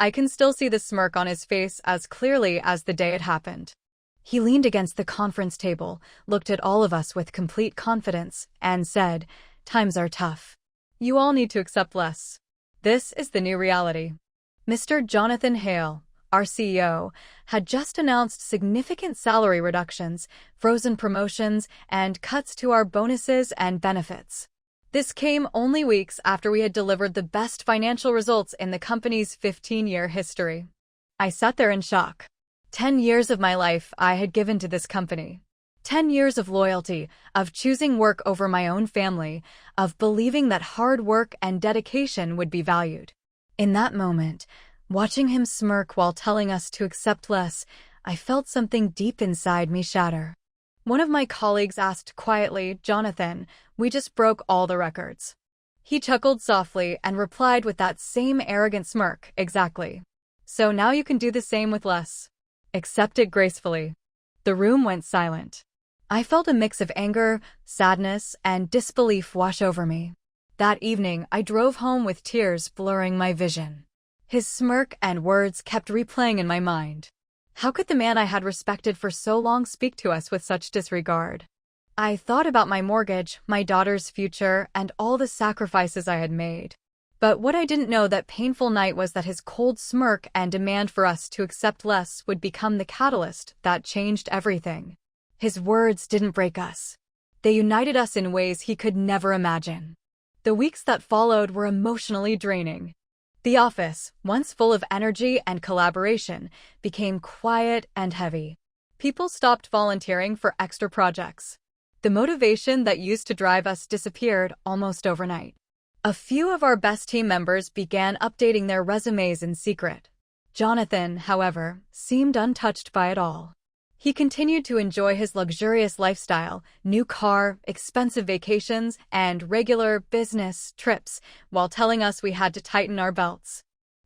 I can still see the smirk on his face as clearly as the day it happened. He leaned against the conference table, looked at all of us with complete confidence, and said, "Times are tough. You all need to accept less. This is the new reality." Mr. Jonathan Hale, our CEO, had just announced significant salary reductions, frozen promotions, and cuts to our bonuses and benefits. This came only weeks after we had delivered the best financial results in the company's 15-year history. I sat there in shock. 10 years of my life I had given to this company. 10 years of loyalty, of choosing work over my own family, of believing that hard work and dedication would be valued. In that moment, watching him smirk while telling us to accept less, I felt something deep inside me shatter. One of my colleagues asked quietly, "Jonathan, we just broke all the records." He chuckled softly and replied with that same arrogant smirk, "Exactly. So now you can do the same with less. Accept it gracefully." The room went silent. I felt a mix of anger, sadness, and disbelief wash over me. That evening, I drove home with tears blurring my vision. His smirk and words kept replaying in my mind. How could the man I had respected for so long speak to us with such disregard? I thought about my mortgage, my daughter's future, and all the sacrifices I had made. But what I didn't know that painful night was that his cold smirk and demand for us to accept less would become the catalyst that changed everything. His words didn't break us. They united us in ways he could never imagine. The weeks that followed were emotionally draining. The office, once full of energy and collaboration, became quiet and heavy. People stopped volunteering for extra projects. The motivation that used to drive us disappeared almost overnight. A few of our best team members began updating their resumes in secret. Jonathan, however, seemed untouched by it all. He continued to enjoy his luxurious lifestyle, new car, expensive vacations, and regular business trips, while telling us we had to tighten our belts.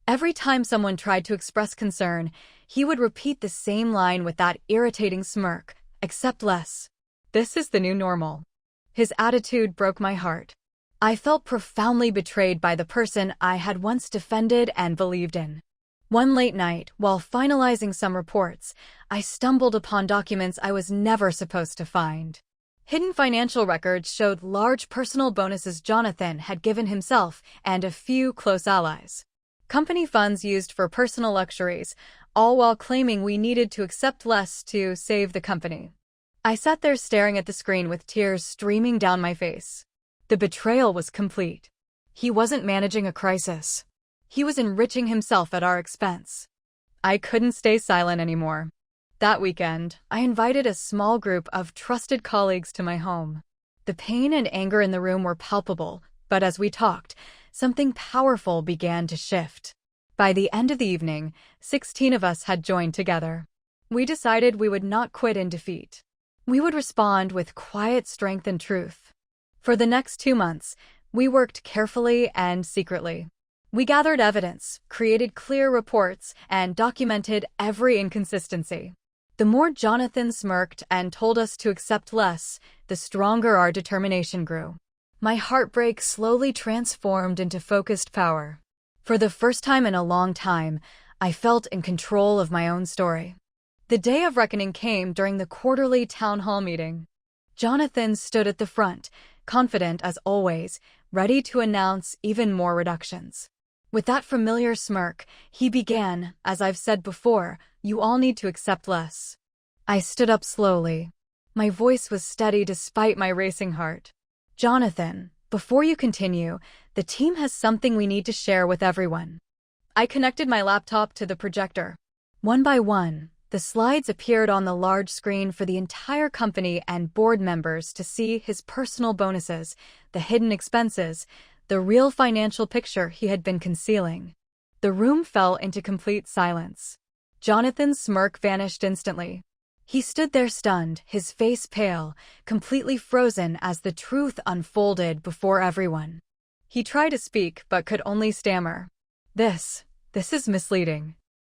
Every time someone tried to express concern, he would repeat the same line with that irritating smirk, "Accept less. This is the new normal." His attitude broke my heart. I felt profoundly betrayed by the person I had once defended and believed in. One late night, while finalizing some reports, I stumbled upon documents I was never supposed to find. Hidden financial records showed large personal bonuses Jonathan had given himself and a few close allies. Company funds used for personal luxuries, all while claiming we needed to accept less to save the company. I sat there staring at the screen with tears streaming down my face. The betrayal was complete. He wasn't managing a crisis. He was enriching himself at our expense. I couldn't stay silent anymore. That weekend, I invited a small group of trusted colleagues to my home. The pain and anger in the room were palpable, but as we talked, something powerful began to shift. By the end of the evening, 16 of us had joined together. We decided we would not quit in defeat. We would respond with quiet strength and truth. For the next 2 months, we worked carefully and secretly. We gathered evidence, created clear reports, and documented every inconsistency. The more Jonathan smirked and told us to accept less, the stronger our determination grew. My heartbreak slowly transformed into focused power. For the first time in a long time, I felt in control of my own story. The day of reckoning came during the quarterly town hall meeting. Jonathan stood at the front, confident as always, ready to announce even more reductions. With that familiar smirk, he began, as I've said before, "You all need to accept less." I stood up slowly. My voice was steady despite my racing heart. "Jonathan, before you continue, the team has something we need to share with everyone." I connected my laptop to the projector. One by one, the slides appeared on the large screen for the entire company and board members to see his personal bonuses, the hidden expenses, the real financial picture he had been concealing. The room fell into complete silence. Jonathan's smirk vanished instantly. He stood there stunned, his face pale, completely frozen as the truth unfolded before everyone. He tried to speak but could only stammer. This is misleading."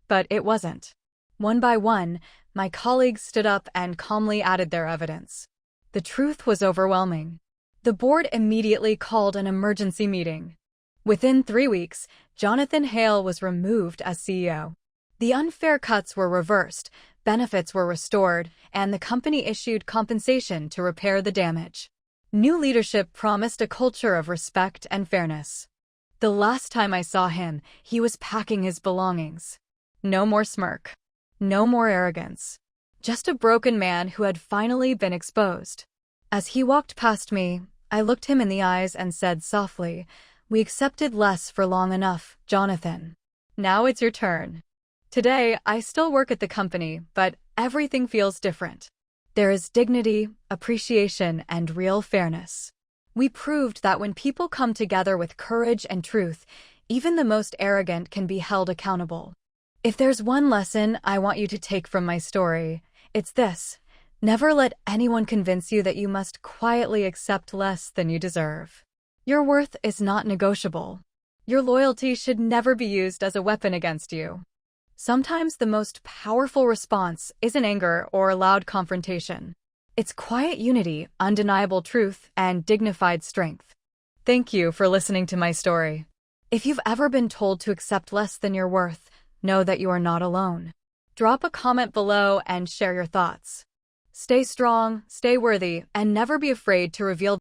But it wasn't. One by one, my colleagues stood up and calmly added their evidence. The truth was overwhelming. The board immediately called an emergency meeting. Within 3 weeks, Jonathan Hale was removed as CEO. The unfair cuts were reversed, benefits were restored, and the company issued compensation to repair the damage. New leadership promised a culture of respect and fairness. The last time I saw him, he was packing his belongings. No more smirk. No more arrogance. Just a broken man who had finally been exposed. As he walked past me, I looked him in the eyes and said softly, "We accepted less for long enough, Jonathan. Now it's your turn." Today, I still work at the company, but everything feels different. There is dignity, appreciation, and real fairness. We proved that when people come together with courage and truth, even the most arrogant can be held accountable. If there's one lesson I want you to take from my story, it's this: never let anyone convince you that you must quietly accept less than you deserve. Your worth is not negotiable. Your loyalty should never be used as a weapon against you. Sometimes the most powerful response isn't anger or loud confrontation. It's quiet unity, undeniable truth, and dignified strength. Thank you for listening to my story. If you've ever been told to accept less than your worth, know that you are not alone. Drop a comment below and share your thoughts. Stay strong, stay worthy, and never be afraid to reveal